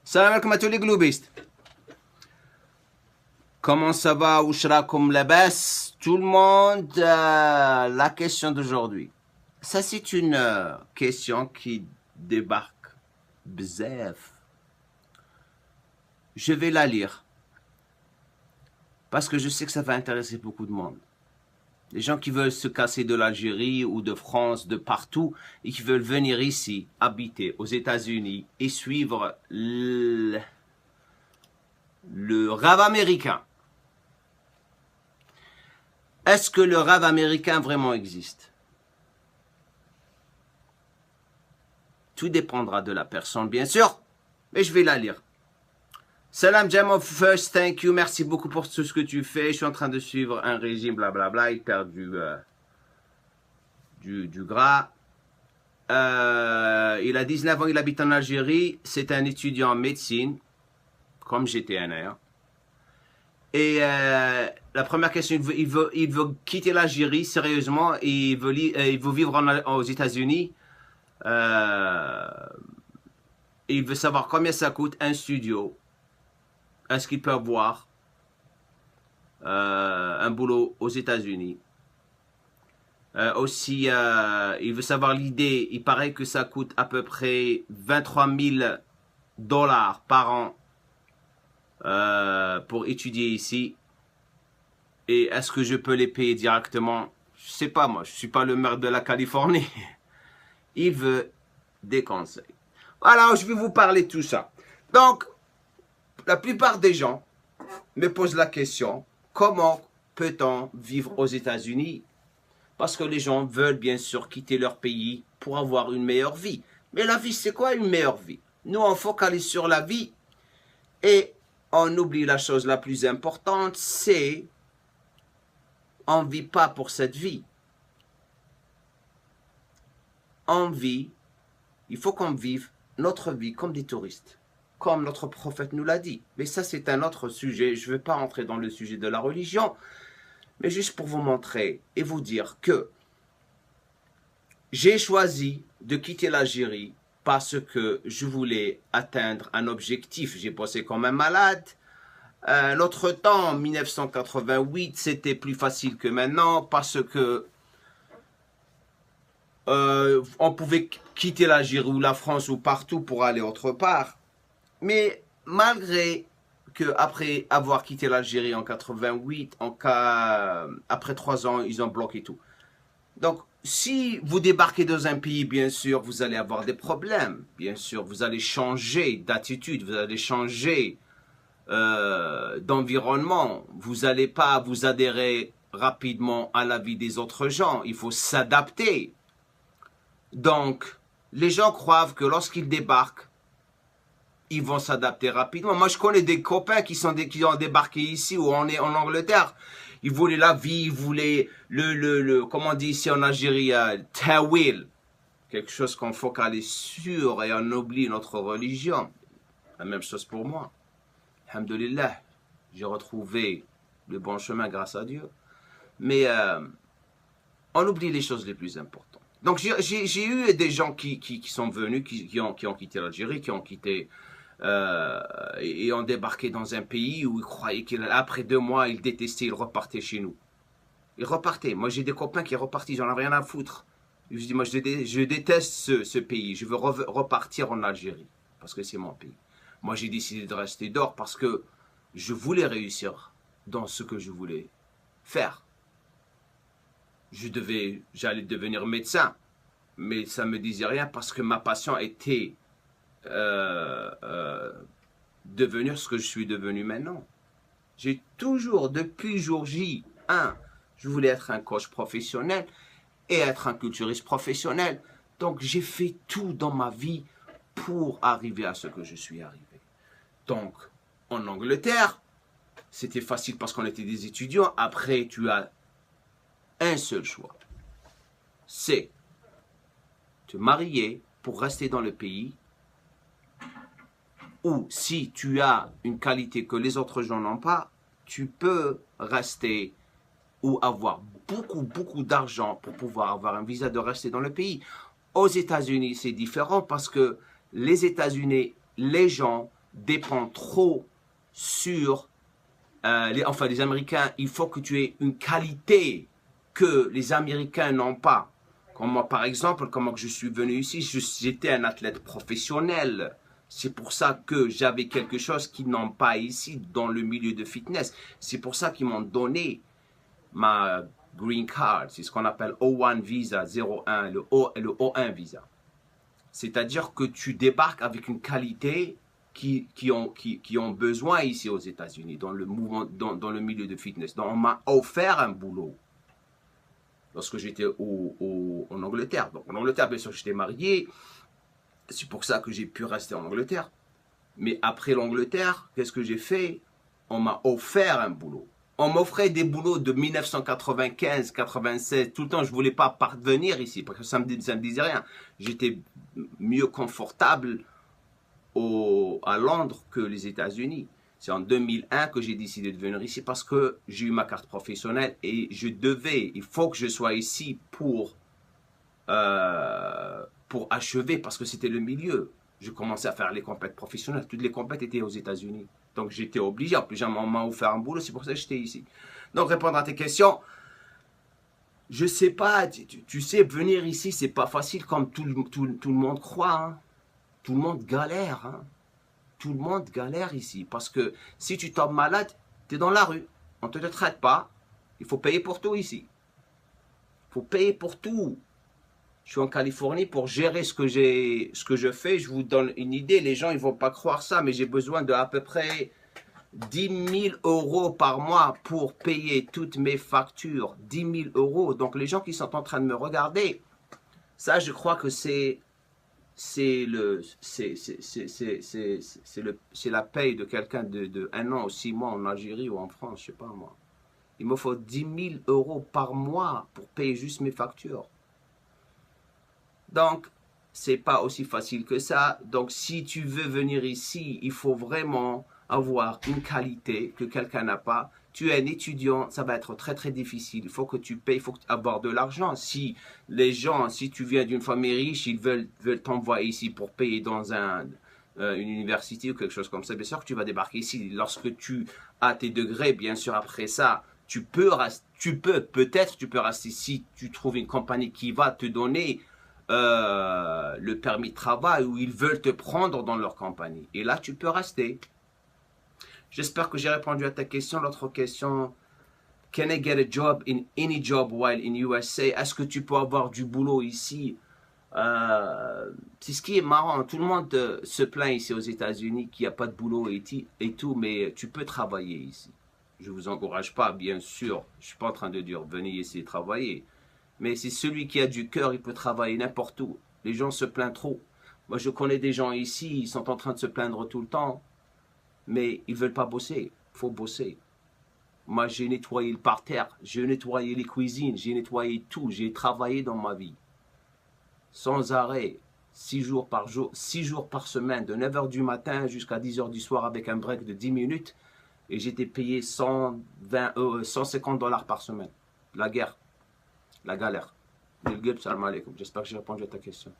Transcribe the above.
Salam alaikum à tous les globistes. Comment ça va, Oushrakum Labas? Tout le monde, la question d'aujourd'hui. Ça, c'est une question qui débarque bzef. Je vais la lire parce que je sais que ça va intéresser beaucoup de monde. Les gens qui veulent se casser de l'Algérie ou de France, de partout, et qui veulent venir ici, habiter aux États-Unis et suivre le rêve américain. Est-ce que le rêve américain vraiment existe? Tout dépendra de la personne, bien sûr, mais je vais la lire. Salam Jamo first, thank you, merci beaucoup pour tout ce que tu fais. Je suis en train de suivre un régime, blablabla, il perd du gras. Il a 19 ans, il habite en Algérie, c'est un étudiant en médecine, comme j'étais un air. Et la première question, il veut quitter l'Algérie sérieusement, et il veut vivre aux États-Unis. Il veut savoir combien ça coûte un studio. Est-ce qu'il peut avoir un boulot aux États-Unis? Aussi, il veut savoir l'idée. Il paraît que ça coûte à peu près 23 000 $ par an pour étudier ici. Et est-ce que je peux les payer directement? Je sais pas, moi. Je suis pas le maire de la Californie. Il veut des conseils. Voilà, je vais vous parler de tout ça. Donc, la plupart des gens me posent la question, comment peut-on vivre aux États-Unis? Parce que les gens veulent bien sûr quitter leur pays pour avoir une meilleure vie. Mais la vie, c'est quoi une meilleure vie? Nous, on focalise sur la vie et on oublie la chose la plus importante, c'est on ne vit pas pour cette vie. On vit, il faut qu'on vive notre vie comme des touristes. Comme notre prophète nous l'a dit. Mais ça, c'est un autre sujet. Je ne vais pas rentrer dans le sujet de la religion. Mais juste pour vous montrer et vous dire que j'ai choisi de quitter l'Algérie parce que je voulais atteindre un objectif. J'ai bossé comme un malade. L'autre temps, en 1988, c'était plus facile que maintenant parce que on pouvait quitter l'Algérie ou la France ou partout pour aller autre part. Mais malgré que après avoir quitté l'Algérie en 88, après 3 ans, ils ont bloqué tout. Donc, si vous débarquez dans un pays, bien sûr, vous allez avoir des problèmes. Bien sûr, vous allez changer d'attitude, vous allez changer d'environnement. Vous n'allez pas vous adhérer rapidement à la vie des autres gens. Il faut s'adapter. Donc, les gens croient que lorsqu'ils débarquent, ils vont s'adapter rapidement. Moi, je connais des copains qui ont débarqué ici ou on est en Angleterre. Ils voulaient la vie, ils voulaient comment on dit ici en Algérie, tawil. Quelque chose qu'on focalise sur et on oublie notre religion. La même chose pour moi. Alhamdulillah, j'ai retrouvé le bon chemin grâce à Dieu. Mais on oublie les choses les plus importantes. Donc, j'ai eu des gens qui sont venus, qui ont quitté l'Algérie, qui ont quitté et ont débarqué dans un pays où ils croyaient qu'après 2 mois, ils détestaient, ils repartaient chez nous. Ils repartaient. Moi, j'ai des copains qui sont repartis, j'en ai rien à foutre. Je dis, moi, je déteste ce pays. Je veux repartir en Algérie parce que c'est mon pays. Moi, j'ai décidé de rester dehors parce que je voulais réussir dans ce que je voulais faire. J'allais devenir médecin, mais ça ne me disait rien parce que ma passion était devenir ce que je suis devenu maintenant. J'ai toujours, depuis jour J1, je voulais être un coach professionnel et être un culturiste professionnel. Donc, j'ai fait tout dans ma vie pour arriver à ce que je suis arrivé. Donc, en Angleterre, c'était facile parce qu'on était des étudiants. Après, tu as un seul choix. C'est te marier pour rester dans le pays, ou si tu as une qualité que les autres gens n'ont pas, tu peux rester ou avoir beaucoup d'argent pour pouvoir avoir un visa de rester dans le pays. Aux États-Unis, c'est différent parce que les États-Unis, les gens dépend trop sur les Américains. Il faut que tu aies une qualité que les Américains n'ont pas. Comme moi, par exemple, comment je suis venu ici, j'étais un athlète professionnel. C'est pour ça que j'avais quelque chose qu'ils n'ont pas ici dans le milieu de fitness. C'est pour ça qu'ils m'ont donné ma green card. C'est ce qu'on appelle O1 visa, 01, le O1 visa. C'est-à-dire que tu débarques avec une qualité qui ont besoin ici aux États-Unis, dans le mouvement, dans le milieu de fitness. Donc, on m'a offert un boulot lorsque j'étais en Angleterre. Donc, en Angleterre, bien sûr, j'étais marié. C'est pour ça que j'ai pu rester en Angleterre. Mais après l'Angleterre, qu'est-ce que j'ai fait? On m'a offert un boulot. On m'offrait des boulots de 1995, 96. Tout le temps, je ne voulais pas parvenir ici parce que ça me disait rien. J'étais mieux confortable à Londres que les États-Unis. C'est en 2001 que j'ai décidé de venir ici parce que j'ai eu ma carte professionnelle et il faut que je sois ici pour achever parce que c'était le milieu. Je commençais à faire les compètes professionnelles. Toutes les compètes étaient aux États-Unis. Donc j'étais obligé. En plus, on m'a offert un boulot. C'est pour ça que j'étais ici. Donc répondre à tes questions. Je sais pas. Tu sais, venir ici, c'est pas facile comme tout le monde croit. Hein. Tout le monde galère. Hein. Tout le monde galère ici. Parce que si tu tombes malade, tu es dans la rue. On ne te traite pas. Il faut payer pour tout ici. Il faut payer pour tout. Je suis en Californie pour gérer ce que je fais. Je vous donne une idée. Les gens, ils ne vont pas croire ça, mais j'ai besoin de à peu près 10 000 euros par mois pour payer toutes mes factures. 10 000 euros. Donc, les gens qui sont en train de me regarder, ça, je crois que c'est la paye de quelqu'un de 1 an ou 6 mois en Algérie ou en France, je ne sais pas moi. Il me faut 10 000 euros par mois pour payer juste mes factures. Donc, c'est pas aussi facile que ça. Donc, si tu veux venir ici, il faut vraiment avoir une qualité que quelqu'un n'a pas. Tu es un étudiant, ça va être très très difficile. Il faut que tu payes, il faut avoir de l'argent. Si tu viens d'une famille riche, ils veulent t'envoyer ici pour payer dans une université ou quelque chose comme ça, bien sûr que tu vas débarquer ici. Lorsque tu as tes degrés, bien sûr, après ça, tu peux rester si tu trouves une compagnie qui va te donner le permis de travail ou ils veulent te prendre dans leur compagnie. Et là, tu peux rester. J'espère que j'ai répondu à ta question. L'autre question, can I get a job in any job while in USA? Est-ce que tu peux avoir du boulot ici? C'est ce qui est marrant. Tout le monde se plaint ici aux États-Unis qu'il n'y a pas de boulot et tout, mais tu peux travailler ici. Je ne vous encourage pas, bien sûr. Je ne suis pas en train de dire venez ici travailler. Mais c'est celui qui a du cœur, il peut travailler n'importe où. Les gens se plaignent trop. Moi, je connais des gens ici, ils sont en train de se plaindre tout le temps. Mais ils ne veulent pas bosser. Il faut bosser. Moi, j'ai nettoyé le parterre, j'ai nettoyé les cuisines, j'ai nettoyé tout. J'ai travaillé dans ma vie. Sans arrêt. 6 jours par jour, 6 jours par semaine, de 9 h du matin jusqu'à 10 h du soir avec un break de 10 minutes. Et j'étais payé 150 $ par semaine. La guerre. La galère. J'espère que j'ai répondu à ta question.